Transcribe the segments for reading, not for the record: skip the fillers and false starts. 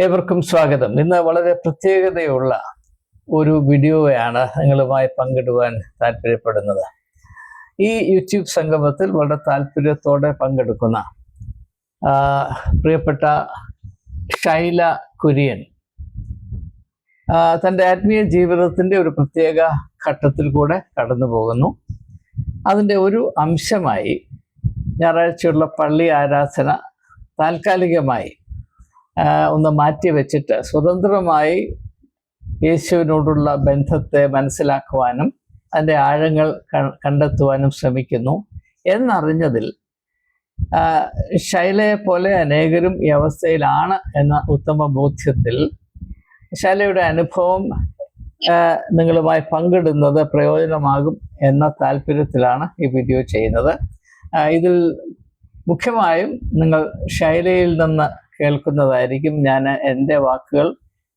ഏവർക്കും സ്വാഗതം. ഇന്ന് വളരെ പ്രത്യേകതയുള്ള ഒരു വീഡിയോയാണ് നിങ്ങളുമായി പങ്കിടുവാൻ താല്പര്യപ്പെടുന്നത്. ഈ യൂട്യൂബ് സംഗമത്തിൽ വളരെ താല്പര്യത്തോടെ പങ്കെടുക്കുന്ന പ്രിയപ്പെട്ട ഷൈല കുര്യൻ തൻ്റെ ആത്മീയ ജീവിതത്തിൻ്റെ ഒരു പ്രത്യേക ഘട്ടത്തിൽ കൂടെ കടന്നു പോകുന്നു. അതിൻ്റെ ഒരു അംശമായി ഞായറാഴ്ചയുള്ള പള്ളി ആരാധന താൽക്കാലികമായി ഒന്ന് മാറ്റി വെച്ചിട്ട് സ്വതന്ത്രമായി യേശുവിനോടുള്ള ബന്ധത്തെ മനസ്സിലാക്കുവാനും അതിൻ്റെ ആഴങ്ങൾ കണ്ടെത്തുവാനും ശ്രമിക്കുന്നു എന്നറിഞ്ഞതിൽ ഷൈലയെ പോലെ അനേകരും ഈ അവസ്ഥയിലാണ് എന്ന ഉത്തമ ബോധ്യത്തിൽ ഷൈലയുടെ അനുഭവം നിങ്ങളുമായി പങ്കിടുന്നത് പ്രയോജനമാകും എന്ന താല്പര്യത്തിലാണ് ഈ വീഡിയോ ചെയ്യുന്നത്. ഇതിൽ മുഖ്യമായും നിങ്ങൾ ഷൈലയിൽ നിന്ന് കേൾക്കുന്നതായിരിക്കും. ഞാൻ എൻ്റെ വാക്കുകൾ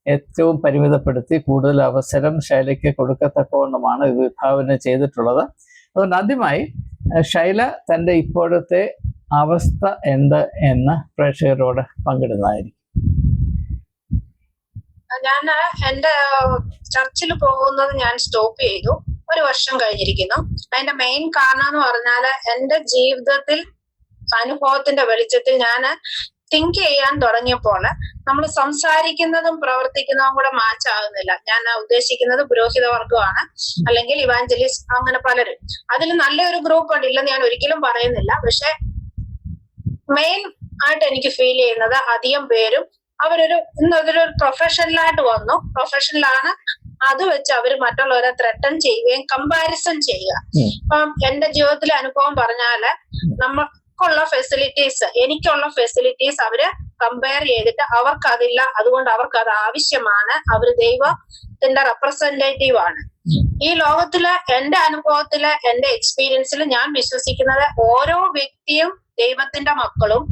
ഏറ്റവും പരിമിതപ്പെടുത്തി കൂടുതൽ അവസരം ഷൈലയ്ക്ക് കൊടുക്കത്തക്കവണ്ണമാണ് ഇത് വിഭാവന ചെയ്തിട്ടുള്ളത്. അതുകൊണ്ട് ആദ്യമായി ഷൈല തൻ്റെ ഇപ്പോഴത്തെ അവസ്ഥ എന്ത് എന്ന് പ്രേക്ഷകരോട് പങ്കിടുന്നതായിരിക്കും. ഞാൻ എൻ്റെ ചർച്ചിൽ പോകുന്നത് ഞാൻ സ്റ്റോപ്പ് ചെയ്തു. 1 വർഷം കഴിഞ്ഞിരിക്കുന്നു. അതിന്റെ മെയിൻ കാരണം എന്ന് പറഞ്ഞാൽ എൻ്റെ ജീവിതത്തിൽ അനുഭവത്തിന്റെ വെളിച്ചത്തിൽ ഞാൻ തിങ്ക് ചെയ്യാൻ തുടങ്ങിയപ്പോൾ നമ്മൾ സംസാരിക്കുന്നതും പ്രവർത്തിക്കുന്നതും കൂടെ മാച്ച് ആകുന്നില്ല. ഞാൻ ഉദ്ദേശിക്കുന്നത് പുരോഹിത വർഗമാണ്, അല്ലെങ്കിൽ ഇവാഞ്ചലിസ്റ്റ്, അങ്ങനെ പലരും. അതിൽ നല്ലൊരു ഗ്രൂപ്പ് ഉണ്ട്, ഇല്ലെന്ന് ഞാൻ ഒരിക്കലും പറയുന്നില്ല. പക്ഷെ മെയിൻ ആയിട്ട് എനിക്ക് ഫീൽ ചെയ്യുന്നത് അധികം പേരും ഇന്നതൊരു പ്രൊഫഷണലായിട്ട് വന്നു. പ്രൊഫഷണലാണ്, അത് വെച്ച് അവർ മറ്റുള്ളവരെ ത്രെട്ടൺ ചെയ്യുകയും കമ്പാരിസൺ ചെയ്യുക. ഇപ്പം എന്റെ ജീവിതത്തിലെ അനുഭവം പറഞ്ഞാല് നമുക്കുള്ള ഫെസിലിറ്റീസ്, എനിക്കുള്ള ഫെസിലിറ്റീസ് അവര് കമ്പയർ ചെയ്തിട്ട് അവർക്ക് അതില്ല, അതുകൊണ്ട് അവർക്ക് അത് ആവശ്യമാണ്, അവര് ദൈവത്തിന്റെ റെപ്രസെന്റേറ്റീവ് ആണ്. ഈ ലോകത്തില് എന്റെ അനുഭവത്തില് എന്റെ എക്സ്പീരിയൻസിൽ ഞാൻ വിശ്വസിക്കുന്നത് ഓരോ വ്യക്തിയും ദൈവത്തിന്റെ മക്കളും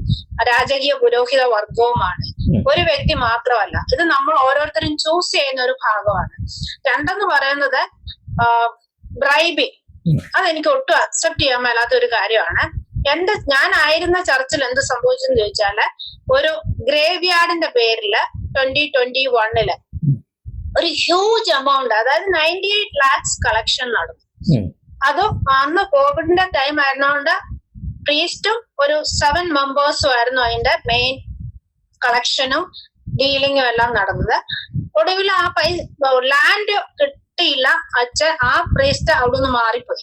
രാജകീയ പുരോഹിത വർഗവുമാണ്. ഒരു വ്യക്തി മാത്രമല്ല. ഇത് നമ്മൾ ഓരോരുത്തരും ചൂസ് ചെയ്യുന്ന ഒരു ഭാഗമാണ്. രണ്ടെന്ന് പറയുന്നത് ബ്രൈബിങ്. അതെനിക്ക് ഒട്ടും അക്സെപ്റ്റ് ചെയ്യാൻ മേലാത്ത ഒരു കാര്യമാണ്. ഞാനായിരുന്ന ചർച്ചിൽ എന്ത് സംഭവിച്ചെന്ന് ചോദിച്ചാല്, ഒരു ഗ്രേവ് യാർഡിന്റെ പേരില് 2021 ഒരു ഹ്യൂജ് എമൗണ്ട്, അതായത് 98 lakhs കളക്ഷൻ നടന്നു. അത് അന്ന് കോവിഡിന്റെ ടൈം ആയിരുന്നോണ്ട് പ്രീസ്റ്റും ഒരു 7 മെമ്പേഴ്സും ആയിരുന്നു അതിന്റെ മെയിൻ കളക്ഷനും ഡീലിങ്ങും എല്ലാം നടന്നത്. ഒടുവിൽ ആ ലാൻഡ് കിട്ടിയില്ല. അച്ഛൻ ആ പ്രീസ്റ്റ് അവിടുന്ന് മാറിപ്പോയി.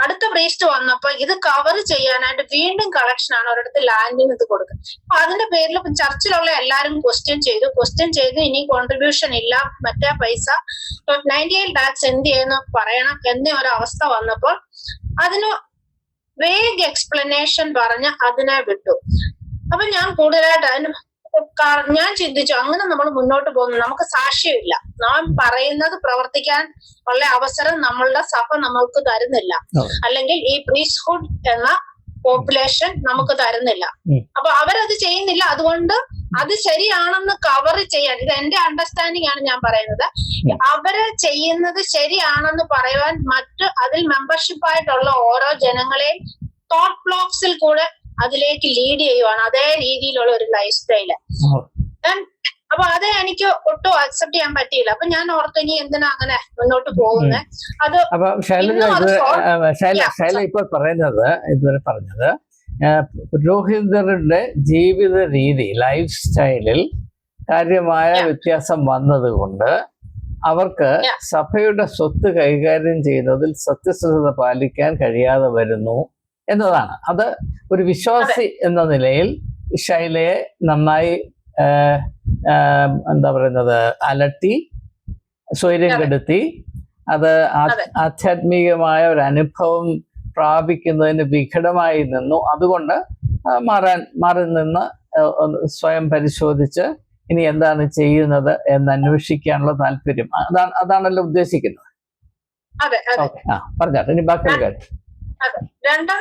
അടുത്ത പ്രീസ്റ്റ് വന്നപ്പോ ഇത് കവർ ചെയ്യാനായിട്ട് വീണ്ടും കളക്ഷൻ ആണ് ഒരിടത്ത് ലാൻഡിന് ഇത് കൊടുക്കുന്നത്. അപ്പൊ അതിന്റെ പേരിൽ ചർച്ചിലുള്ള എല്ലാരും ക്വസ്റ്റ്യൻ ചെയ്തു ഇനി കോൺട്രിബ്യൂഷൻ ഇല്ല, മറ്റേ പൈസ 98 lakhs എന്ത് ചെയ്യുന്നു പറയണം എന്ന ഒരു അവസ്ഥ വന്നപ്പോൾ അതിന് വേഗ് എക്സ്പ്ലനേഷൻ പറഞ്ഞ് അതിനെ വിട്ടു. അപ്പൊ ഞാൻ കൂടുതലായിട്ട് ഞാൻ ചിന്തിച്ചു, അങ്ങനെ നമ്മൾ മുന്നോട്ട് പോകുന്നു, നമുക്ക് സാക്ഷ്യമില്ല, നാം പറയുന്നത് പ്രവർത്തിക്കാൻ ഉള്ള അവസരം നമ്മളുടെ സഭ നമ്മൾക്ക് തരുന്നില്ല, അല്ലെങ്കിൽ ഈ പ്രീസ്റ്റ്ഹുഡ് എന്ന പോപ്പുലേഷൻ നമുക്ക് തരുന്നില്ല. അപ്പൊ അവരത് ചെയ്യുന്നില്ല. അതുകൊണ്ട് അത് ശരിയാണെന്ന് കവർ ചെയ്യാൻ, ഇത് എന്റെ അണ്ടർസ്റ്റാൻഡിങ് ആണ് ഞാൻ പറയുന്നത്, അവര് ചെയ്യുന്നത് ശരിയാണെന്ന് പറയുവാൻ അതിൽ മെമ്പർഷിപ്പ് ആയിട്ടുള്ള ഓരോ ജനങ്ങളെയും തോട്ട് ബ്ലോക്സിൽ കൂടെ അതിലേക്ക് ലീഡ് ചെയ്യുവാണ്. അതേ രീതിയിലുള്ള ഒരു ലൈഫ് സ്റ്റൈല്. അപ്പൊ അത് എനിക്ക് ഒട്ടും അക്സെപ്റ്റ് ചെയ്യാൻ പറ്റിയില്ല. അപ്പൊ ഞാൻ ഓർത്തു, ഇനി എന്തിനാ അങ്ങനെ മുന്നോട്ട് പോകുന്നത്? അത് ശൈല ഇപ്പോൾ പറയുന്നത്, ഇതുവരെ പറഞ്ഞത് പുരോഹിതരുടെ ജീവിത രീതി, ലൈഫ് സ്റ്റൈലിൽ കാര്യമായ വ്യത്യാസം വന്നതുകൊണ്ട് അവർക്ക് സഭയുടെ സ്വത്ത് കൈകാര്യം ചെയ്യുന്നതിൽ സത്യസന്ധത പാലിക്കാൻ കഴിയാതെ വരുന്നു എന്നതാണ്. അത് ഒരു വിശ്വാസി എന്ന നിലയിൽ ഷൈലയെ നന്നായി എന്താ പറയുന്നത്, അലട്ടി, സ്വൈര്യം കെടുത്തി, അത് ആധ്യാത്മികമായ ഒരു അനുഭവം പ്രാപിക്കുന്നതിന് വിഘടമായി നിന്നു. അതുകൊണ്ട് മാറി നിന്ന് സ്വയം പരിശോധിച്ച് ഇനി എന്താണ് ചെയ്യുന്നത് എന്ന് അന്വേഷിക്കാനുള്ള താല്പര്യം, അതാണല്ലോ ഉദ്ദേശിക്കുന്നത്. പറഞ്ഞാട്ടെ, ഇനി ബാക്കിയുള്ള കാര്യം. അതെ. രണ്ടാം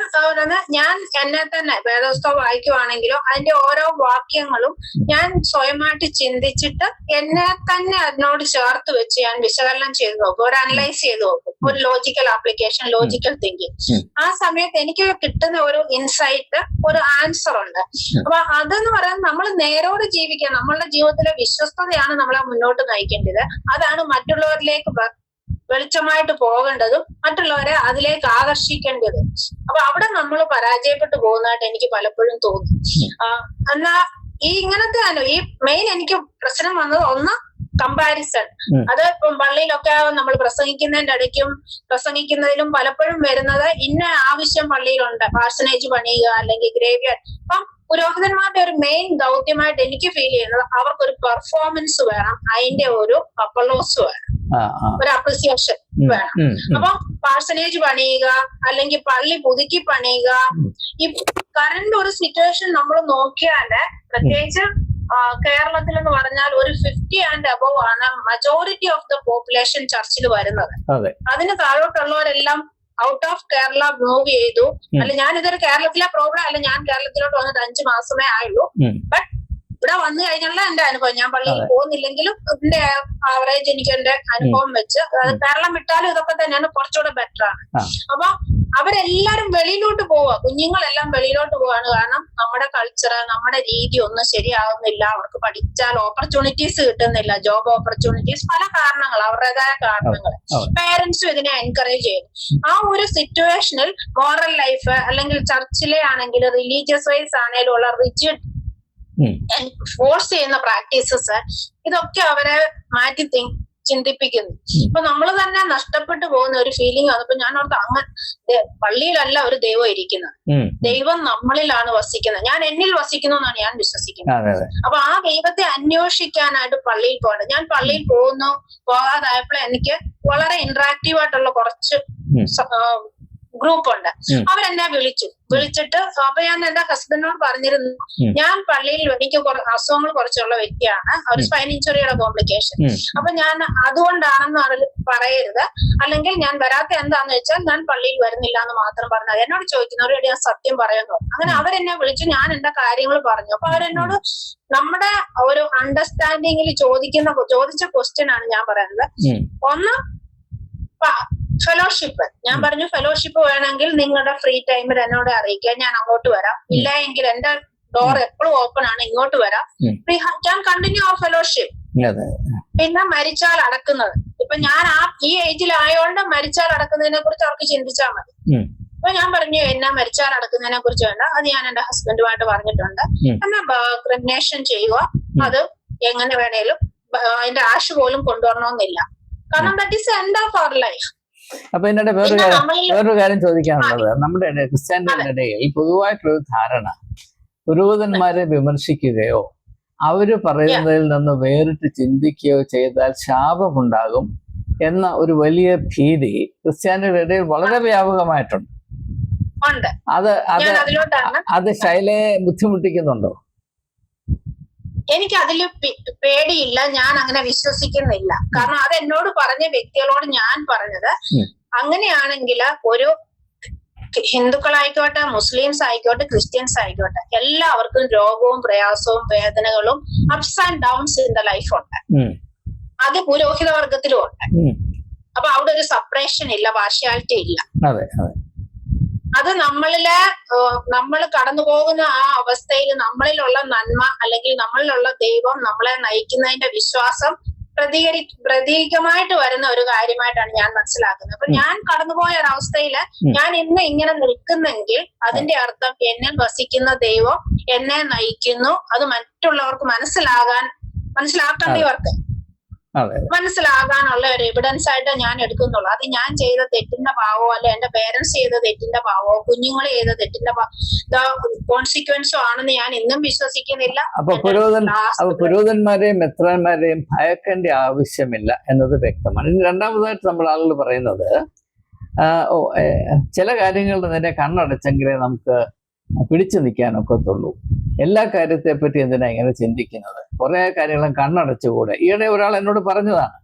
ഞാൻ എന്നെ തന്നെ വേദപുസ്തകം വായിക്കുവാണെങ്കിലോ അതിന്റെ ഓരോ വാക്യങ്ങളും ഞാൻ സ്വയമായിട്ട് ചിന്തിച്ചിട്ട് എന്നെ തന്നെ അതിനോട് ചേർത്ത് വെച്ച് ഞാൻ വിശകലനം ചെയ്ത് നോക്കും, ഒരു അനലൈസ് ചെയ്ത് നോക്കും, ഒരു ലോജിക്കൽ ആപ്ലിക്കേഷൻ, ലോജിക്കൽ തിങ്കിങ്. ആ സമയത്ത് എനിക്ക് കിട്ടുന്ന ഒരു ഇൻസൈറ്റ്, ഒരു ആൻസർ ഉണ്ട്. അപ്പൊ അതെന്ന് പറയുന്നത് നമ്മൾ നേരോട് ജീവിക്കുക, നമ്മളുടെ ജീവിതത്തിലെ വിശ്വസ്തതയാണ് നമ്മളെ മുന്നോട്ട് നയിക്കേണ്ടത്. അതാണ് മറ്റുള്ളവരിലേക്ക് വെളിച്ചമായിട്ട് പോകേണ്ടതും മറ്റുള്ളവരെ അതിലേക്ക് ആകർഷിക്കേണ്ടത്. അപ്പൊ അവിടെ നമ്മൾ പരാജയപ്പെട്ടു പോകുന്നതായിട്ട് എനിക്ക് പലപ്പോഴും തോന്നി. എന്നാ ഈ ഇങ്ങനത്തെ ഈ മെയിൻ എനിക്ക് പ്രശ്നം വന്നത് ഒന്ന് കമ്പാരിസൺ. അത് ഇപ്പം പള്ളിയിലൊക്കെ നമ്മൾ പ്രസംഗിക്കുന്നതിന്റെ ഇടയ്ക്കും പ്രസംഗിക്കുന്നതിലും പലപ്പോഴും വരുന്നത് ഇന്ന ആവശ്യം പള്ളിയിലുണ്ട്, പാഴ്സനേജ് പണിയുക അല്ലെങ്കിൽ ഗ്രേവ് യാർഡ്. അപ്പം പുരോഹിതന്മാരുടെ ഒരു മെയിൻ ദൗത്യമായിട്ട് എനിക്ക് ഫീൽ ചെയ്യുന്നത് അവർക്കൊരു പെർഫോമൻസ് വേണം, അതിന്റെ ഒരു അപ്പലോസ് വേണം, ഒരു അപ്രിസിയേഷൻ വേണം. അപ്പൊ പാഴ്സനേജ് പണിയുക അല്ലെങ്കിൽ പള്ളി പുതുക്കി പണിയുക, ഈ കറണ്ട് ഒരു സിറ്റുവേഷൻ നമ്മൾ നോക്കിയാല് പ്രത്യേകിച്ച് കേരളത്തിൽ എന്ന് പറഞ്ഞാൽ ഒരു 50 and above ആണ് മജോറിറ്റി ഓഫ് ദ പോപ്പുലേഷൻ ചർച്ചിൽ വരുന്നത്. അതിന് താഴോട്ടുള്ളവരെല്ലാം ഔട്ട് ഓഫ് കേരള മൂവ് ചെയ്തു. അല്ല, ഞാൻ ഇതൊരു കേരളത്തിലെ പ്രോബ്ലം അല്ല, ഞാൻ കേരളത്തിലോട്ട് വന്നിട്ട് 5 മാസമേ ആയുള്ളൂ. ബട്ട് ഇവിടെ വന്നു കഴിഞ്ഞുള്ള എന്റെ അനുഭവം, ഞാൻ പള്ളിയിൽ പോകുന്നില്ലെങ്കിലും എന്റെ ആവറേജ് എനിക്ക് എന്റെ അനുഭവം വെച്ച്, കേരളം വിട്ടാലും ഇതൊക്കെ തന്നെയാണ്, കുറച്ചുകൂടെ ബെറ്റർ ആണ്. അപ്പൊ അവരെല്ലാരും വെളിയിലോട്ട് പോവുക, കുഞ്ഞുങ്ങളെല്ലാം വെളിയിലോട്ട് പോവാണ്. കാരണം നമ്മുടെ കൾച്ചർ, നമ്മുടെ രീതി ഒന്നും ശരിയാവുന്നില്ല, അവർക്ക് പഠിച്ചാൽ ഓപ്പർച്യൂണിറ്റീസ് കിട്ടുന്നില്ല, ജോബ് ഓപ്പർച്യൂണിറ്റീസ്, പല കാരണങ്ങൾ, അവരുടേതായ കാരണങ്ങൾ. പേരൻസും ഇതിനെ എൻകറേജ് ചെയ്യുന്നു. ആ ഒരു സിറ്റുവേഷനിൽ മോറൽ ലൈഫ് അല്ലെങ്കിൽ ചർച്ചിലെ ആണെങ്കിൽ റിലീജിയസ് വൈസ് ആണെങ്കിലും ഉള്ള റിജിഡ് ഫോഴ്സ് ചെയ്യുന്ന പ്രാക്ടീസസ്, ഇതൊക്കെ അവരെ മാറ്റി ചിന്തിപ്പിക്കുന്നു. ഇപ്പൊ നമ്മൾ തന്നെ നഷ്ടപ്പെട്ടു പോകുന്ന ഒരു ഫീലിംഗ് ആണ്. ഇപ്പൊ ഞാൻ ഓർത്ത് അങ്ങനെ പള്ളിയിലല്ല ഒരു ദൈവം ഇരിക്കുന്നത്, ദൈവം നമ്മളിലാണ് വസിക്കുന്നത്, ഞാൻ എന്നിൽ വസിക്കുന്നു എന്നാണ് ഞാൻ വിശ്വസിക്കുന്നത്. അപ്പൊ ആ ദൈവത്തെ അന്വേഷിക്കാനായിട്ട് പള്ളിയിൽ പോകണം. ഞാൻ പള്ളിയിൽ പോകാതായപ്പോൾ എനിക്ക് വളരെ ഇന്ററാക്റ്റീവ് ആയിട്ടുള്ള കുറച്ച് ഗ്രൂപ്പ് ഉണ്ട്. അവരെന്നെ വിളിച്ചിട്ട് അപ്പൊ ഞാൻ എന്റെ ഹസ്ബൻഡിനോട് പറഞ്ഞിരുന്നു, ഞാൻ പള്ളിയിൽ എനിക്ക് അസുഖങ്ങൾ കുറച്ചുള്ള വ്യക്തിയാണ്, ഒരു സ്പൈൻ ഇഞ്ചുറിയുടെ കോംപ്ലിക്കേഷൻ. അപ്പൊ ഞാൻ അതുകൊണ്ടാണെന്ന് പറയരുത്, അല്ലെങ്കിൽ ഞാൻ വരാത്ത എന്താന്ന് വെച്ചാൽ ഞാൻ പള്ളിയിൽ വരുന്നില്ല എന്ന് മാത്രം പറഞ്ഞത്. എന്നോട് ചോദിക്കുന്നവരോട് ഞാൻ സത്യം പറയുന്നു. അങ്ങനെ അവരെന്നെ വിളിച്ചു, ഞാൻ എന്റെ കാര്യങ്ങൾ പറഞ്ഞു. അപ്പൊ അവരെന്നോട് നമ്മുടെ ഒരു അണ്ടർസ്റ്റാൻഡിങ്ങിൽ ചോദിച്ച ക്വസ്റ്റ്യൻ ആണ് ഞാൻ പറയുന്നത്. ഒന്ന്, ഫെലോഷിപ്പ്. ഞാൻ പറഞ്ഞു, ഫെലോഷിപ്പ് വേണമെങ്കിൽ നിങ്ങളുടെ ഫ്രീ ടൈമിൽ എന്നോട് അറിയിക്കുക, ഞാൻ അങ്ങോട്ട് വരാം. ഇല്ല എങ്കിൽ എന്റെ ഡോർ എപ്പോഴും ഓപ്പൺ ആണ്, ഇങ്ങോട്ട് വരാം. Can continue our fellowship. പിന്നെ മരിച്ചാൽ അടക്കുന്നത്. ഇപ്പൊ ഞാൻ ഈ ഏജിലായോണ്ട് മരിച്ചാൽ അടക്കുന്നതിനെ കുറിച്ച് അവർക്ക് ചിന്തിച്ചാൽ മതി. അപ്പൊ ഞാൻ പറഞ്ഞു, എന്നെ മരിച്ചാൽ അടക്കുന്നതിനെ കുറിച്ച് വേണ്ട, അത് ഞാൻ എന്റെ ഹസ്ബൻഡുമായിട്ട് പറഞ്ഞിട്ടുണ്ട്. എന്നാ ക്രിമിനേഷൻ ചെയ്യുക, അത് എങ്ങനെ വേണേലും അതിന്റെ ആശ് പോലും കൊണ്ടുവരണമെന്നില്ല. കാരണം that is end of our life. അപ്പൊ ഇതിനിടെ വേറൊരു കാര്യം ചോദിക്കാനുള്ളത്, നമ്മുടെ ക്രിസ്ത്യാനികളുടെ ഇടയിൽ പൊതുവായിട്ടൊരു ധാരണ, പുരോഹിതന്മാരെ വിമർശിക്കുകയോ അവര് പറയുന്നതിൽ നിന്ന് വേറിട്ട് ചിന്തിക്കുകയോ ചെയ്താൽ ശാപമുണ്ടാകും എന്ന ഒരു വലിയ ഭീതി ക്രിസ്ത്യാനികളുടെ ഇടയിൽ വളരെ വ്യാപകമായിട്ടുണ്ട്. അത് ശൈലയെ ബുദ്ധിമുട്ടിക്കുന്നുണ്ടോ? എനിക്ക് അതിൽ പേടിയില്ല, ഞാൻ അങ്ങനെ വിശ്വസിക്കുന്നില്ല. കാരണം അത് എന്നോട് പറഞ്ഞ വ്യക്തികളോട് ഞാൻ പറഞ്ഞത്, അങ്ങനെയാണെങ്കിൽ ഒരു ഹിന്ദുക്കളായിക്കോട്ടെ, മുസ്ലിംസ് ആയിക്കോട്ടെ, ക്രിസ്ത്യൻസ് ആയിക്കോട്ടെ, എല്ലാവർക്കും രോഗവും പ്രയാസവും വേദനകളും ups and downs in the life ഉണ്ട്. അത് പുരോഹിത വർഗത്തിലും ഉണ്ട്. അപ്പൊ അവിടെ ഒരു സെപ്പറേഷൻ ഇല്ല, പാർഷ്യാലിറ്റി ഇല്ല. അത് നമ്മൾ കടന്നു പോകുന്ന ആ അവസ്ഥയിൽ നമ്മളിലുള്ള നന്മ അല്ലെങ്കിൽ നമ്മളിലുള്ള ദൈവം നമ്മളെ നയിക്കുന്നതിന്റെ വിശ്വാസം പ്രതീകമായിട്ട് വരുന്ന ഒരു കാര്യമായിട്ടാണ് ഞാൻ മനസ്സിലാക്കുന്നത്. അപ്പൊ ഞാൻ കടന്നുപോയ ഒരവസ്ഥയില് ഞാൻ ഇന്ന് ഇങ്ങനെ നിൽക്കുന്നെങ്കിൽ അതിന്റെ അർത്ഥം എന്നിൽ വസിക്കുന്ന ദൈവം എന്നെ നയിക്കുന്നു. അത് മറ്റുള്ളവർക്ക് മനസ്സിലാക്കേണ്ടവർക്ക് മനസ്സിലാകാനുള്ള ഒരു എവിഡൻസ് ആയിട്ട് ഞാൻ എടുക്കുന്നുള്ളൂ. അത് ഞാൻ ചെയ്ത തെറ്റിന്റെ ഭാവമോ അല്ലെ എന്റെ പേരൻസ് ചെയ്ത തെറ്റിന്റെ ഭാവമോ കുഞ്ഞുങ്ങൾ ചെയ്ത തെറ്റിന്റെ കോൺസിക്വൻസോ ആണെന്ന് ഞാൻ ഇന്നും വിശ്വസിക്കുന്നില്ല. അപ്പൊ പുരോഹിതന്മാരെയും മെത്രാന്മാരെയും ഭയക്കേണ്ട ആവശ്യമില്ല എന്നത് വ്യക്തമാണ്. ഇനി രണ്ടാമതായിട്ട് നമ്മൾ ആളുകൾ പറയുന്നത്, ചില കാര്യങ്ങളുടെ നേരെ കണ്ണടച്ചെങ്കിലേ നമുക്ക് പിടിച്ചു നിൽക്കാനൊക്കത്തുള്ളൂ. എല്ലാ കാര്യത്തെ പറ്റി എന്തിനാ ഇങ്ങനെ ചിന്തിക്കുന്നത്? കുറെ കാര്യങ്ങളും കണ്ണടച്ചുകൂടെ? ഈയിടെ ഒരാൾ എന്നോട് പറഞ്ഞതാണ്,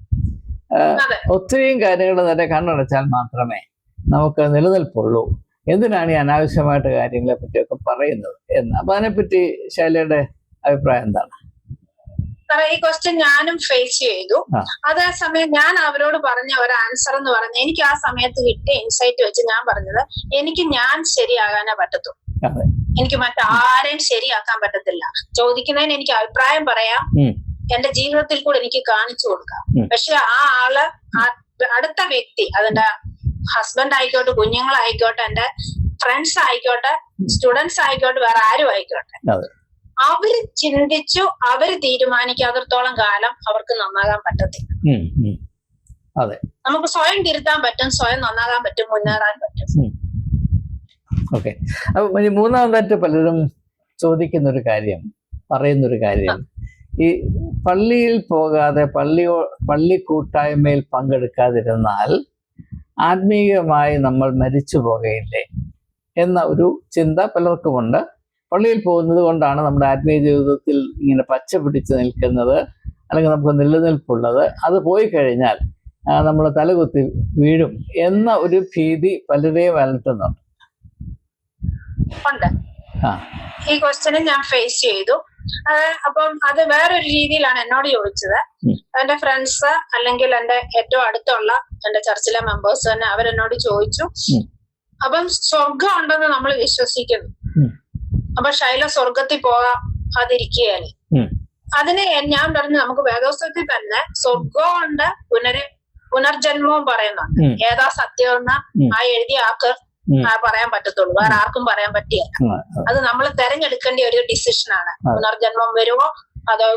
ഒത്തിരിയും കാര്യങ്ങൾ നേരെ കണ്ണടച്ചാൽ മാത്രമേ നമുക്ക് നിലനിൽപ്പുള്ളൂ. എന്തിനാണ് ഈ അനാവശ്യമായിട്ട് കാര്യങ്ങളെ പറ്റിയൊക്കെ പറയുന്നത് എന്ന്. അപ്പൊ അതിനെപ്പറ്റി ശൈലയുടെ അഭിപ്രായം എന്താണ്? ഈ ക്വസ്റ്റ്യൻ ഞാനും ഫേസ് ചെയ്തു. അതേസമയം ഞാൻ അവരോട് പറഞ്ഞ ഒരു ആൻസർ എന്ന് പറഞ്ഞാൽ, എനിക്ക് ആ സമയത്ത് കിട്ടിയ ഇൻസൈറ്റ് വെച്ച് ഞാൻ പറഞ്ഞത്, എനിക്ക് ഞാൻ ശരിയാകാനേ പറ്റത്തു, എനിക്ക് മറ്റാരെയും ശരിയാക്കാൻ പറ്റത്തില്ല. ചോദിക്കുന്നതിന് എനിക്ക് അഭിപ്രായം പറയാം, എന്റെ ജീവിതത്തിൽ കൂടെ എനിക്ക് കാണിച്ചു കൊടുക്കാം. പക്ഷെ ആ ആള്, അടുത്ത വ്യക്തി, അതിന്റെ ഹസ്ബൻഡ് ആയിക്കോട്ടെ, കുഞ്ഞുങ്ങളായിക്കോട്ടെ, എന്റെ ഫ്രണ്ട്സ് ആയിക്കോട്ടെ, സ്റ്റുഡൻസ് ആയിക്കോട്ടെ, വേറെ ആരും ആയിക്കോട്ടെ, അവര് ചിന്തിച്ചു, അവര് തീരുമാനിക്കാത്തിടത്തോളം കാലം അവർക്ക് നന്നാകാൻ പറ്റത്തില്ല. നമുക്ക് സ്വയം തിരുത്താൻ പറ്റും, സ്വയം നന്നാകാൻ പറ്റും, മുന്നേറാൻ പറ്റും. ഓക്കെ. അപ്പൊ മൂന്നാമതായിട്ട് പലരും ചോദിക്കുന്നൊരു കാര്യം, പറയുന്നൊരു കാര്യം, ഈ പള്ളിയിൽ പോകാതെ പള്ളി കൂട്ടായ്മയിൽ പങ്കെടുക്കാതിരുന്നാൽ ആത്മീയമായി നമ്മൾ മരിച്ചു പോകയില്ലേ എന്ന ഒരു ചിന്ത പലർക്കുമുണ്ട്. പള്ളിയിൽ പോകുന്നത് കൊണ്ടാണ് നമ്മുടെ ആത്മീയ ജീവിതത്തിൽ ഇങ്ങനെ പച്ച പിടിച്ച് നിൽക്കുന്നത്, അല്ലെങ്കിൽ നമുക്ക് നിലനിൽപ്പുള്ളത്. അത് പോയി കഴിഞ്ഞാൽ നമ്മൾ തലകുത്തി വീഴും എന്ന ഒരു ഭീതി പലരെയും അലട്ടുന്നുണ്ട്. ഈ ക്വസ്റ്റ്യന് ഞാൻ ഫേസ് ചെയ്തു. അപ്പം അത് വേറൊരു രീതിയിലാണ് എന്നോട് ചോദിച്ചത്. എന്റെ ഫ്രണ്ട്സ് അല്ലെങ്കിൽ എന്റെ ഏറ്റവും അടുത്തുള്ള എന്റെ ചർച്ചിലെ മെമ്പേഴ്സ് തന്നെ അവരെന്നോട് ചോദിച്ചു, അപ്പം സ്വർഗം ഉണ്ടെന്ന് നമ്മൾ വിശ്വസിക്കുന്നു, അപ്പൊ ശൈല സ്വർഗത്തിൽ പോകാതിരിക്കുകയാണ്. അതിന് ഞാൻ പറഞ്ഞു, നമുക്ക് വേദോസ്തവത്തിൽ തന്നെ സ്വർഗമുണ്ട്, പുനർജന്മവും പറയുന്നുണ്ട്. ഏതാ സത്യമെന്ന് ആ എഴുതിയ ആൾക്ക് പറയാൻ പറ്റത്തുള്ളൂ, വേറെ ആർക്കും പറയാൻ പറ്റില്ല. അത് നമ്മൾ തെരഞ്ഞെടുക്കേണ്ട ഒരു ഡിസിഷനാണ്. പുനർജന്മം വരുമോ, അതോ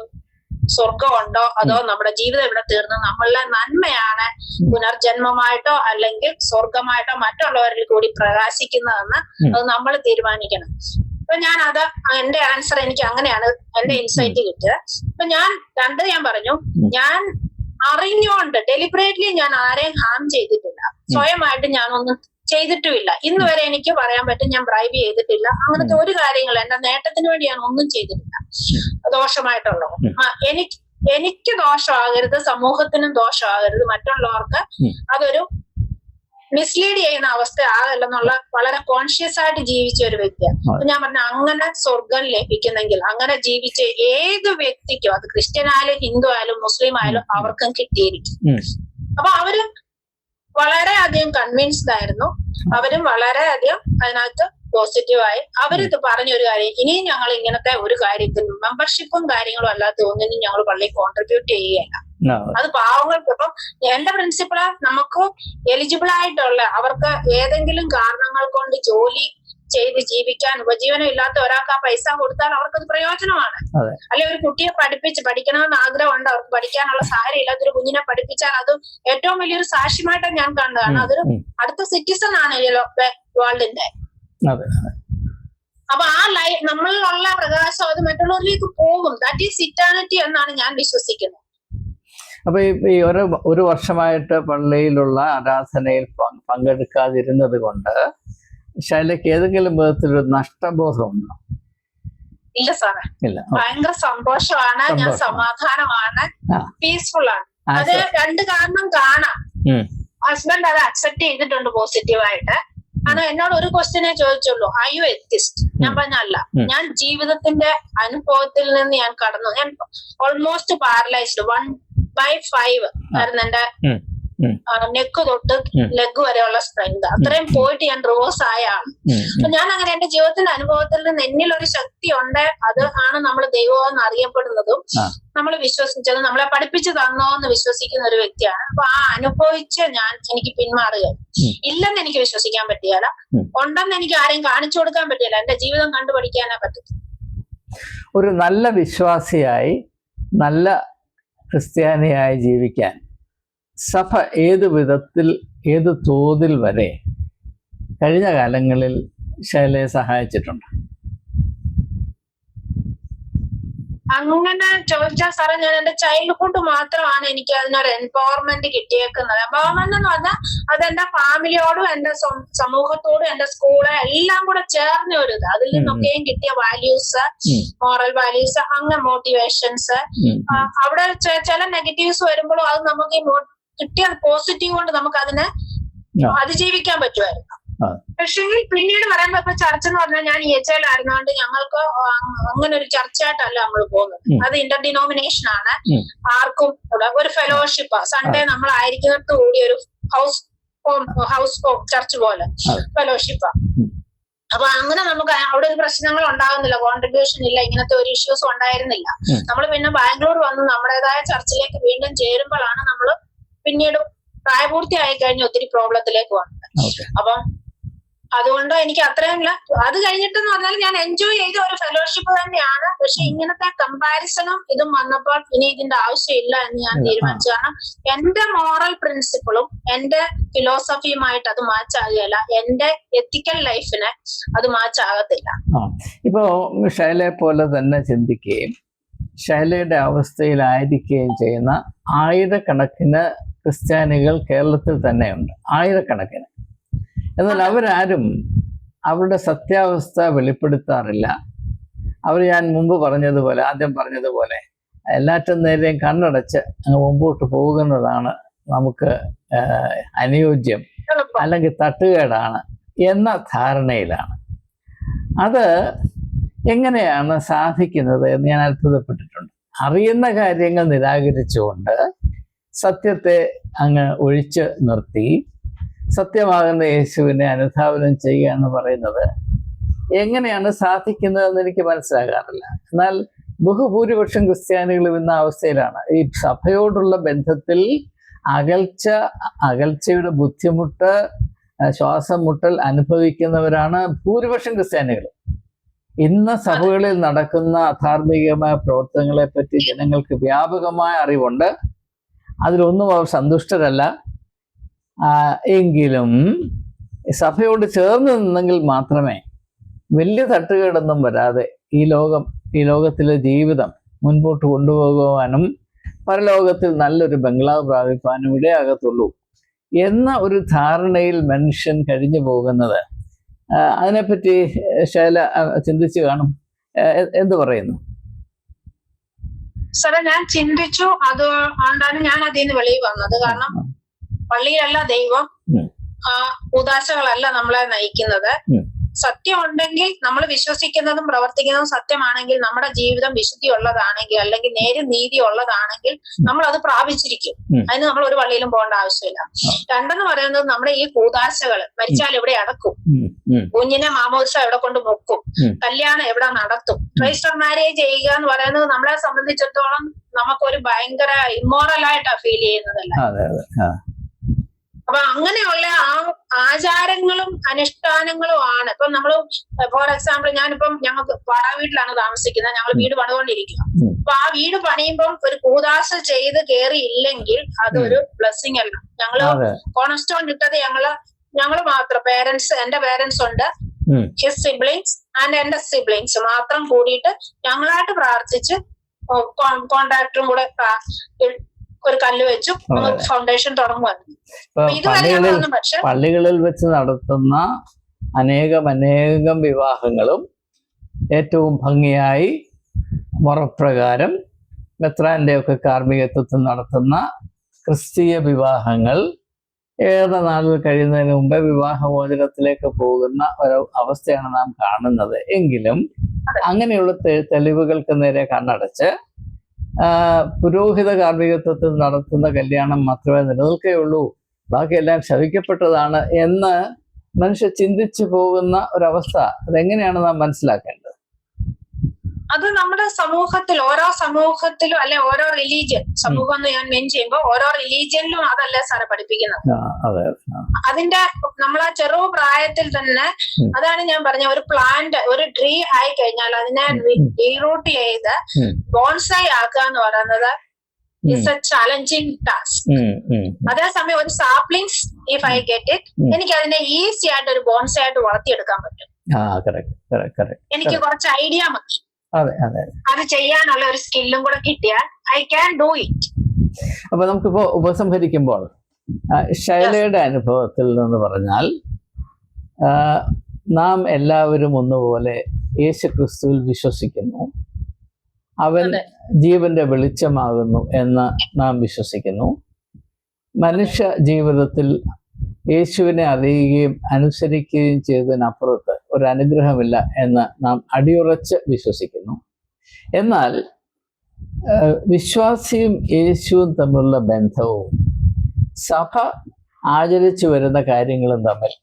സ്വർഗമുണ്ടോ, അതോ നമ്മുടെ ജീവിതം ഇവിടെ തീർന്ന് നമ്മളുടെ നന്മയാണ് പുനർജന്മമായിട്ടോ അല്ലെങ്കിൽ സ്വർഗമായിട്ടോ മറ്റുള്ളവരിൽ കൂടി പ്രകാശിക്കുന്നതെന്ന് അത് നമ്മൾ തീരുമാനിക്കണം. അപ്പൊ ഞാൻ എന്റെ ആൻസർ എനിക്ക് അങ്ങനെയാണ് എന്റെ ഇൻസൈറ്റ് കിട്ടിയത്. അപ്പൊ ഞാൻ പറഞ്ഞു, ഞാൻ അറിഞ്ഞുകൊണ്ട് ഡെലിബറേറ്റ്ലി ഞാൻ ആരെയും ഹാം ചെയ്തിട്ടില്ല, സ്വയമായിട്ട് ഞാനൊന്നും ചെയ്തിട്ടുമില്ല. ഇന്ന് വരെ എനിക്ക് പറയാൻ പറ്റും, ഞാൻ ബ്രൈബ് ചെയ്തിട്ടില്ല, അങ്ങനത്തെ ഒരു കാര്യങ്ങൾ എന്റെ നേട്ടത്തിന് വേണ്ടി ഞാൻ ഒന്നും ചെയ്തിട്ടില്ല ദോഷമായിട്ടുള്ളത്. എനിക്ക് ദോഷമാകരുത്, സമൂഹത്തിനും ദോഷമാകരുത്, മറ്റുള്ളവർക്ക് അതൊരു മിസ്ലീഡ് ചെയ്യുന്ന അവസ്ഥ ആകല്ലെന്നുള്ള വളരെ കോൺഷ്യസ് ആയിട്ട് ജീവിച്ച ഒരു വ്യക്തിയാണ്. അപ്പൊ ഞാൻ പറഞ്ഞ, അങ്ങനെ സ്വർഗം ലഭിക്കുന്നെങ്കിൽ അങ്ങനെ ജീവിച്ച ഏത് വ്യക്തിക്കും, അത് ക്രിസ്ത്യൻ ആയാലും ഹിന്ദു ആയാലും മുസ്ലിം ആയാലും അവർക്കും കിട്ടിയിരിക്കും. അപ്പൊ അവരും വളരെയധികം കൺവിൻസ്ഡ് ആയിരുന്നു, അവരും വളരെയധികം അതിനകത്ത് പോസിറ്റീവായി. അവരിത് പറഞ്ഞൊരു കാര്യം, ഇനിയും ഞങ്ങൾ ഇങ്ങനത്തെ ഒരു കാര്യത്തിനും മെമ്പർഷിപ്പും കാര്യങ്ങളും അല്ലാത്ത ഒന്നിനും ഞങ്ങൾ പള്ളിയിൽ കോൺട്രിബ്യൂട്ട് ചെയ്യുകയല്ല. അത് പാവങ്ങൾക്ക്. ഇപ്പം എന്റെ പ്രിൻസിപ്പിള്, നമുക്ക് എലിജിബിൾ ആയിട്ടുള്ള, അവർക്ക് ഏതെങ്കിലും കാരണങ്ങൾ കൊണ്ട് ജോലി ചെയ്ത് ജീവിക്കാൻ ഉപജീവനം ഇല്ലാത്ത ഒരാൾക്ക് ആ പൈസ കൊടുത്താൽ അവർക്കത് പ്രയോജനമാണ്. അല്ലെ ഒരു കുട്ടിയെ പഠിക്കണമെന്ന് ആഗ്രഹമുണ്ട്, അവർക്ക് പഠിക്കാനുള്ള സാഹചര്യം ഇല്ലാത്തൊരു കുഞ്ഞിനെ പഠിപ്പിച്ചാൽ അത് ഏറ്റവും വലിയൊരു സാക്ഷ്യമായിട്ട് ഞാൻ കണ്ടതാണ്. അതൊരു അടുത്ത സിറ്റിസൺ ആണ് വേൾഡിന്റെ. അപ്പൊ ആ നമ്മളിലുള്ള പ്രകാശം അത് മറ്റുള്ളവരിലേക്ക് പോകും. ദാറ്റ് ഈസ് ഇറ്റേണിറ്റി എന്നാണ് ഞാൻ വിശ്വസിക്കുന്നത്. അപ്പൊ ഈ ഒരു വർഷമായിട്ട് പള്ളിയിലുള്ള ആരാധനയിൽ പങ്കെടുക്കാതിരുന്നത് കൊണ്ട് ശൈലയ്ക്ക് ഏതെങ്കിലും വിധത്തിലൊരു നഷ്ടബോധമുണ്ടോ? ഇല്ല സാറേ, ഭയങ്കര സന്തോഷമാണ്, ഞാൻ സമാധാനമാണ്, പീസ്ഫുൾ ആണ്. അത് രണ്ട് കാരണം കാണാം. ഹസ്ബൻഡ് അത് അക്സെപ്റ്റ് ചെയ്തിട്ടുണ്ട് പോസിറ്റീവായിട്ട്. കാരണം എന്നോട് ഒരു ക്വസ്റ്റ്യനെ ചോദിച്ചുള്ളൂ, ആർ യു എത്തിസ്റ്റ്? ഞാൻ പറഞ്ഞല്ല, ഞാൻ ജീവിതത്തിന്റെ അനുഭവത്തിൽ നിന്ന് ഞാൻ കടന്നു. ഞാൻ ഓൾമോസ്റ്റ് പാരലൈസ്ഡ് 1/5 ആയിരുന്നു എന്റെ നെക്ക് തൊട്ട് ലെഗ് വരെയുള്ള സ്ട്രെങ്ത്. അത്രയും പോയിട്ട് ഞാൻ റിവേഴ്സ് ആയ ആള്. അപ്പൊ ഞാൻ അങ്ങനെ എന്റെ ജീവിതത്തിന്റെ അനുഭവത്തിൽ നിന്ന് എന്നിലൊരു ശക്തി ഉണ്ട്, അത് ആണ് നമ്മൾ ദൈവം എന്ന് അറിയപ്പെടുന്നതും നമ്മൾ വിശ്വസിച്ചത്, നമ്മളെ പഠിപ്പിച്ചു തന്നോ എന്ന് വിശ്വസിക്കുന്ന ഒരു വ്യക്തിയാണ്. അപ്പൊ ആ അനുഭവിച്ച് എനിക്ക് പിന്മാറുക ഇല്ലെന്ന് എനിക്ക് വിശ്വസിക്കാൻ പറ്റിയല്ല, ഉണ്ടെന്ന് എനിക്ക് ആരെയും കാണിച്ചു കൊടുക്കാൻ പറ്റിയല്ല, എന്റെ ജീവിതം കണ്ടുപഠിക്കാനേ പറ്റത്തു. ഒരു നല്ല വിശ്വാസിയായി, നല്ല ക്രിസ്ത്യാനിയായി ജീവിക്കാൻ സഭ ഏത് വിധത്തിൽ, ഏത് തോതിൽ വരെ കഴിഞ്ഞ കാലങ്ങളിൽ ശൈലയെ സഹായിച്ചിട്ടുണ്ട്? അങ്ങനെ ചോദിച്ചാൽ സാറേ, ഞാൻ എന്റെ ചൈൽഡ്ഹുഡ് മാത്രമാണ് എനിക്ക് അതിനൊരു എംപവർമെന്റ് കിട്ടിയേക്കുന്നത്. എംപവർമെന്റ് എന്ന് പറഞ്ഞാൽ അതെന്റെ ഫാമിലിയോടും എന്റെ സമൂഹത്തോടും എന്റെ സ്കൂള് എല്ലാം കൂടെ ചേർന്ന ഒരു ഇത്. അതിൽ നിന്നൊക്കെയും കിട്ടിയ വാല്യൂസ്, മോറൽ വാല്യൂസ്, അങ്ങനെ മോട്ടിവേഷൻസ്. അവിടെ ചില നെഗറ്റീവ്സ് വരുമ്പോഴും അത് നമുക്ക് കിട്ടിയ പോസിറ്റീവ് കൊണ്ട് നമുക്ക് അതിനെ അതിജീവിക്കാൻ പറ്റുമായിരുന്നു. പക്ഷേ പിന്നീട് പറയുമ്പോ ഇപ്പൊ ചർച്ച എന്ന് പറഞ്ഞാൽ ഞാൻ EHL ആയിരുന്നോണ്ട് ഞങ്ങൾക്ക് അങ്ങനെ ഒരു ചർച്ചയായിട്ടല്ല നമ്മൾ പോകുന്നത്. അത് ഇന്റർ ഡിനോമിനേഷൻ ആണ്. ആർക്കും ഒരു ഫെലോഷിപ്പ് സൺഡേ നമ്മൾ ആയിരിക്കുന്നിടത്ത് കൂടി ഒരു ഹൗസ് ചർച്ച് പോലെ ഫെലോഷിപ്പാ. അപ്പൊ അങ്ങനെ നമുക്ക് അവിടെ ഒരു പ്രശ്നങ്ങൾ ഉണ്ടാകുന്നില്ല, കോൺട്രിബ്യൂഷൻ ഇല്ല, ഇങ്ങനത്തെ ഒരു ഇഷ്യൂസ് ഉണ്ടായിരുന്നില്ല. നമ്മൾ പിന്നെ ബാംഗ്ലൂർ വന്ന് നമ്മുടേതായ ചർച്ചിലേക്ക് വീണ്ടും ചേരുമ്പോഴാണ് നമ്മൾ പിന്നീട് പ്രായപൂർത്തിയായി കഴിഞ്ഞ ഒത്തിരി പ്രോബ്ലത്തിലേക്ക് വന്നത്. അപ്പം അതുകൊണ്ട് എനിക്ക് അത്രയും അത് കഴിഞ്ഞിട്ടെന്ന് പറഞ്ഞാൽ ഞാൻ എൻജോയ് ചെയ്ത ഒരു ഫെലോഷിപ്പ് തന്നെയാണ്. പക്ഷെ ഇങ്ങനത്തെ കമ്പാരിസണും ഇതും വന്നപ്പോൾ ഇനി ഇതിന്റെ ആവശ്യമില്ല എന്ന് ഞാൻ തീരുമാനിച്ചു. കാരണം എന്റെ മോറൽ പ്രിൻസിപ്പിളും എന്റെ ഫിലോസഫിയുമായിട്ട് അത് മാച്ച് ആകുകയില്ല, എന്റെ എത്തിക്കൽ ലൈഫിന് അത് മാച്ച് ആകത്തില്ല. ഇപ്പോ ഷൈലയെ പോലെ തന്നെ ചിന്തിക്കുകയും ഷൈലയുടെ അവസ്ഥയിലായിരിക്കുകയും ചെയ്യുന്ന ആയിരക്കണക്കിന് ക്രിസ്ത്യാനികൾ കേരളത്തിൽ തന്നെയുണ്ട്, ആയിരക്കണക്കിന്. എന്നാൽ അവരാരും അവരുടെ സത്യാവസ്ഥ വെളിപ്പെടുത്താറില്ല. ഞാൻ മുമ്പ് പറഞ്ഞതുപോലെ, ആദ്യം പറഞ്ഞതുപോലെ എല്ലാറ്റും നേരെയും കണ്ണടച്ച് അങ്ങ് മുമ്പോട്ട് പോകുന്നതാണ് നമുക്ക് അനുയോജ്യം, അല്ലെങ്കിൽ തട്ടുകേടാണ് എന്ന ധാരണയിലാണ്. അത് എങ്ങനെയാണ് സാധിക്കുന്നത് എന്ന് ഞാൻ അത്ഭുതപ്പെട്ടിട്ടുണ്ട്. അറിയുന്ന കാര്യങ്ങൾ നിരാകരിച്ചുകൊണ്ട് സത്യത്തെ അങ്ങ് ഒഴിച്ച് നിർത്തി സത്യമാകുന്ന യേശുവിനെ അനുധാവനം ചെയ്യുക എന്ന് പറയുന്നത് എങ്ങനെയാണ് സാധിക്കുന്നതെന്ന് എനിക്ക് മനസ്സിലാകാറില്ല. എന്നാൽ ബഹുഭൂരിപക്ഷം ക്രിസ്ത്യാനികളും ഇന്ന അവസ്ഥയിലാണ്. ഈ സഭയോടുള്ള ബന്ധത്തിൽ അകൽച്ചയുടെ ബുദ്ധിമുട്ട്, ശ്വാസം മുട്ടൽ അനുഭവിക്കുന്നവരാണ് ഭൂരിപക്ഷം ക്രിസ്ത്യാനികൾ. ഇന്ന് സഭകളിൽ നടക്കുന്ന അധാർമികമായ പ്രവർത്തനങ്ങളെ പറ്റി ജനങ്ങൾക്ക് വ്യാപകമായ അറിവുണ്ട്. അതിലൊന്നും അവർ സന്തുഷ്ടരല്ല. എങ്കിലും സഭയോട് ചേർന്ന് നിന്നെങ്കിൽ മാത്രമേ വലിയ തട്ടുകേടൊന്നും വരാതെ ഈ ലോകത്തിലെ ജീവിതം മുൻപോട്ട് കൊണ്ടുപോകുവാനും പരലോകത്തിൽ നല്ലൊരു ബംഗ്ലാവ് പ്രാപിക്കാനും ഇടയാകത്തുള്ളൂ എന്ന ഒരു ധാരണയിൽ മനുഷ്യൻ കഴിഞ്ഞു പോകുന്നത്. അതിനെപ്പറ്റി ശൈല ചിന്തിച്ചു കാണും, എന്ത് പറയുന്നു? സാറേ, ഞാൻ ചിന്തിച്ചു. അതുകൊണ്ടാണ് ഞാൻ അതിൽ നിന്ന് വെളിയിൽ വന്നത്. കാരണം പള്ളിയല്ല ദൈവം, ഉദാശകളല്ല നമ്മളെ നയിക്കുന്നത്. സത്യം ഉണ്ടെങ്കിൽ നമ്മൾ വിശ്വസിക്കുന്നതും പ്രവർത്തിക്കുന്നതും സത്യമാണെങ്കിൽ, നമ്മുടെ ജീവിതം വിശുദ്ധി ഉള്ളതാണെങ്കിൽ, അല്ലെങ്കിൽ നേരും നീതി ഉള്ളതാണെങ്കിൽ നമ്മൾ അത് പ്രാപിച്ചിരിക്കും. അതിന് നമ്മൾ ഒരു പള്ളിയിലും പോകേണ്ട ആവശ്യമില്ല. രണ്ടെന്ന് പറയുന്നത്, നമ്മുടെ ഈ കൂദാശകൾ മരിച്ചാൽ എവിടെ അടക്കും, കുഞ്ഞിനെ മാമോദിസ എവിടെ കൊണ്ട് മുക്കും, കല്യാണം എവിടെ നടത്തും, രജിസ്റ്റർ മാരേജ് ചെയ്യുക എന്ന് പറയുന്നത് നമ്മളെ സംബന്ധിച്ചിടത്തോളം നമുക്കൊരു ഭയങ്കര ഇമ്മോറലായിട്ടാ ഫീൽ ചെയ്യുന്നതല്ല. അപ്പൊ അങ്ങനെയുള്ള ആചാരങ്ങളും അനുഷ്ഠാനങ്ങളും ആണ്. ഇപ്പൊ നമ്മള് ഫോർ എക്സാമ്പിൾ, ഞാനിപ്പം ഞങ്ങൾക്ക് വാടക വീട്ടിലാണ് താമസിക്കുന്നത്. ഞങ്ങൾ വീട് പണിതുകൊണ്ടിരിക്കുക. അപ്പൊ ആ വീട് പണിയുമ്പം ഒരു കൂദാശ ചെയ്ത് കയറിയില്ലെങ്കിൽ അതൊരു ബ്ലെസ്സിങ് അല്ല. ഞങ്ങള് കോണസ്റ്റോൺ ഇട്ടത് ഞങ്ങള് മാത്രം, പേരൻസ്, എന്റെ പേരൻസ് ഉണ്ട്, ഹിസ് സിബ്ലിങ്സ് ആൻഡ് എന്റെ സിബ്ലിങ്സ് മാത്രം കൂടിയിട്ട് ഞങ്ങളായിട്ട് പ്രാർത്ഥിച്ച് കോൺട്രാക്ടറും കൂടെ ഒരു കല്ല് വെച്ചു ഫൗണ്ടേഷൻ തുടങ്ങുവായിരുന്നു. പള്ളികളിൽ വെച്ച് നടത്തുന്ന അനേകം വിവാഹങ്ങളും ഏറ്റവും ഭംഗിയായി മുറപ്രകാരം മെത്രാന്റെ ഒക്കെ കാർമ്മികത്വത്തിൽ നടത്തുന്ന ക്രിസ്തീയ വിവാഹങ്ങൾ ഏറെ നാളുകൾ കഴിയുന്നതിന് മുമ്പേ വിവാഹമോചനത്തിലേക്ക് പോകുന്ന ഒരു അവസ്ഥയാണ് നാം കാണുന്നത്. എങ്കിലും അങ്ങനെയുള്ള തെളിവുകൾക്ക് നേരെ കണ്ണടച്ച് പുരോഹിത കാർമ്മികത്വത്തിൽ നടത്തുന്ന കല്യാണം മാത്രമേ നിലനിൽക്കുകയുള്ളൂ, ബാക്കിയെല്ലാം ശവിക്കപ്പെട്ടതാണ് എന്ന് മനുഷ്യർ ചിന്തിച്ചു പോകുന്ന ഒരവസ്ഥ. അതെങ്ങനെയാണ് നാം മനസ്സിലാക്കേണ്ടത്? അത് നമ്മുടെ സമൂഹത്തിൽ, ഓരോ സമൂഹത്തിലും അല്ലെ ഓരോ റിലീജിയൻ, സമൂഹം എന്ന് ഞാൻ മെയിൻ ചെയ്യുമ്പോൾ ഓരോ റിലീജിയനിലും അതല്ലേ സാറെ പഠിപ്പിക്കുന്നത്. അതിന്റെ നമ്മളെ ചെറു പ്രായത്തിൽ തന്നെ, അതാണ് ഞാൻ പറഞ്ഞ, ഒരു പ്ലാന്റ്, ഒരു ട്രീ ആയി കഴിഞ്ഞാൽ അതിനെ റീറൂട്ട് ചെയ്ത് ബോൺസായി ആക്കുക എന്ന് പറയുന്നത് ഇറ്റ്സ് എ ചാലഞ്ചിങ് ടാസ്ക്. അതേസമയം ഒരു saplings if I get it, എനിക്ക് അതിനെ ഈസി ആയിട്ട് ഒരു ബോൺസായി ആയിട്ട് വളർത്തിയെടുക്കാൻ പറ്റും. എനിക്ക് കുറച്ച് ഐഡിയ മതി, അത് ചെയ്യാനുള്ള ഒരു സ്കില്ലും കൂടെ കിട്ടിയാൽ ഐ ക്യാൻ ഡു ഇറ്റ്. അപ്പൊ നമുക്കിപ്പോ ഉപസംഹരിക്കുമ്പോൾ ശൈലയുടെ അനുഭവത്തിൽ നിന്ന് പറഞ്ഞാൽ, നാം എല്ലാവരും ഒന്നുപോലെ യേശു ക്രിസ്തുവിൽ വിശ്വസിക്കുന്നു, അവൻ ജീവന്റെ വെളിച്ചമാകുന്നു എന്ന് നാം വിശ്വസിക്കുന്നു. മനുഷ്യ ജീവിതത്തിൽ യേശുവിനെ അറിയുകയും അനുസരിക്കുകയും ചെയ്തതിനപ്പുറത്ത് ഒരു അനുഗ്രഹമില്ല എന്ന് നാം അടിയുറച്ച് വിശ്വസിക്കുന്നു. എന്നാൽ വിശ്വാസിയും യേശുവും തമ്മിലുള്ള ബന്ധവും സഭ ആചരിച്ചു വരുന്ന കാര്യങ്ങളും തമ്മിൽ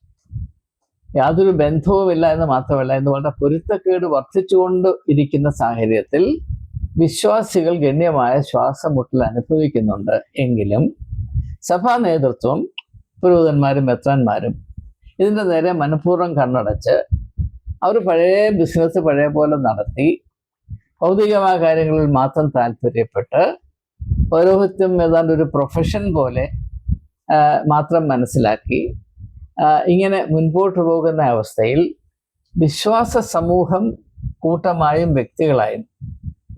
യാതൊരു ബന്ധവുമില്ല എന്ന് മാത്രമല്ല, ഇന്ന് വളരെ പൊരുത്തക്കേട് വർദ്ധിച്ചുകൊണ്ട് ഇരിക്കുന്ന സാഹചര്യത്തിൽ വിശ്വാസികൾ ഗണ്യമായ ശ്വാസമുട്ടൽ അനുഭവിക്കുന്നുണ്ട്. എങ്കിലും സഭാ നേതൃത്വം, പുരോഹിതന്മാരും മെത്രാന്മാരും ഇതിൻ്റെ നേരെ മനഃപൂർവ്വം കണ്ണടച്ച് അവർ പഴയ ബിസിനസ് പഴയ പോലെ നടത്തി ഭൗതികമായ കാര്യങ്ങളിൽ മാത്രം താല്പര്യപ്പെട്ട് പൗരോഹിത്യം ഏതാണ്ട് ഒരു പ്രൊഫഷൻ പോലെ മാത്രം മനസ്സിലാക്കി ഇങ്ങനെ മുൻപോട്ട് പോകുന്ന അവസ്ഥയിൽ വിശ്വാസ സമൂഹം കൂട്ടമായും വ്യക്തികളായും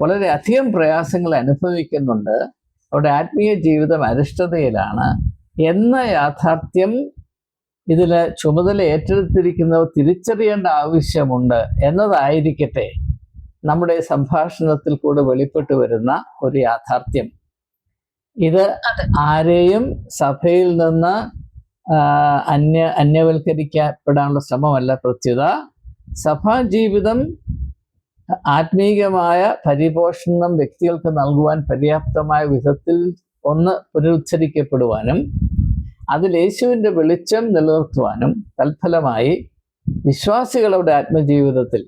വളരെ അധികം പ്രയാസങ്ങൾ അനുഭവിക്കുന്നുണ്ട്. അവരുടെ ആത്മീയ ജീവിതം അരിഷ്ടതയിലാണ് എന്ന യാഥാർത്ഥ്യം ഇതിൽ ചുമതല ഏറ്റെടുത്തിരിക്കുന്നവർ തിരിച്ചറിയേണ്ട ആവശ്യമുണ്ട് എന്നതായിരിക്കട്ടെ നമ്മുടെ സംഭാഷണത്തിൽ കൂടെ വെളിപ്പെട്ടു വരുന്ന ഒരു യാഥാർത്ഥ്യം. ഇത് ആരെയും സഭയിൽ നിന്ന് അന്യവൽക്കരിക്കപ്പെടാനുള്ള ശ്രമമല്ല. പ്രത്യുത സഭാ ജീവിതം ആത്മീയമായ പരിപോഷണം വ്യക്തികൾക്ക് നൽകുവാൻ പര്യാപ്തമായ വിധത്തിൽ ഒന്ന് പുനരുദ്ധരിക്കപ്പെടുവാനും അതിൽ യേശുവിൻ്റെ വെളിച്ചം നിലനിർത്തുവാനും തൽഫലമായി വിശ്വാസികളുടെ ആത്മജീവിതത്തിൽ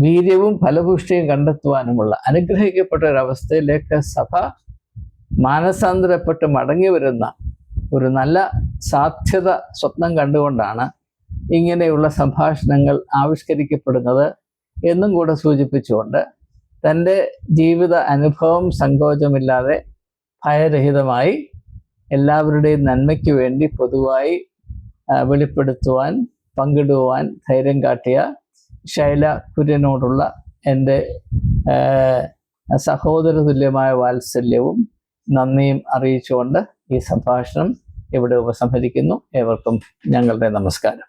വീര്യവും ഫലപുഷ്ടിയും കണ്ടെത്തുവാനുമുള്ള അനുഗ്രഹിക്കപ്പെട്ട ഒരവസ്ഥയിലേക്ക് സഭ മാനസാന്തരപ്പെട്ട് മടങ്ങി വരുന്ന ഒരു നല്ല സാധ്യത സ്വപ്നം കണ്ടുകൊണ്ടാണ് ഇങ്ങനെയുള്ള സംഭാഷണങ്ങൾ ആവിഷ്കരിക്കപ്പെടുന്നത് എന്നും കൂടെ സൂചിപ്പിച്ചുകൊണ്ട് തൻ്റെ ജീവിത അനുഭവം സങ്കോചമില്ലാതെ ഭയരഹിതമായി എല്ലാവരുടെയും നന്മയ്ക്ക് വേണ്ടി പൊതുവായി വെളിപ്പെടുത്തുവാൻ, പങ്കിടുവാൻ ധൈര്യം കാട്ടിയ ശൈല കുര്യനോടുള്ള എൻ്റെ സഹോദര തുല്യമായ വാത്സല്യവും നന്ദിയും അറിയിച്ചുകൊണ്ട് ഈ സംഭാഷണം ഇവിടെ ഉപസംഹരിക്കുന്നു. ഏവർക്കും ഞങ്ങളുടെ നമസ്കാരം.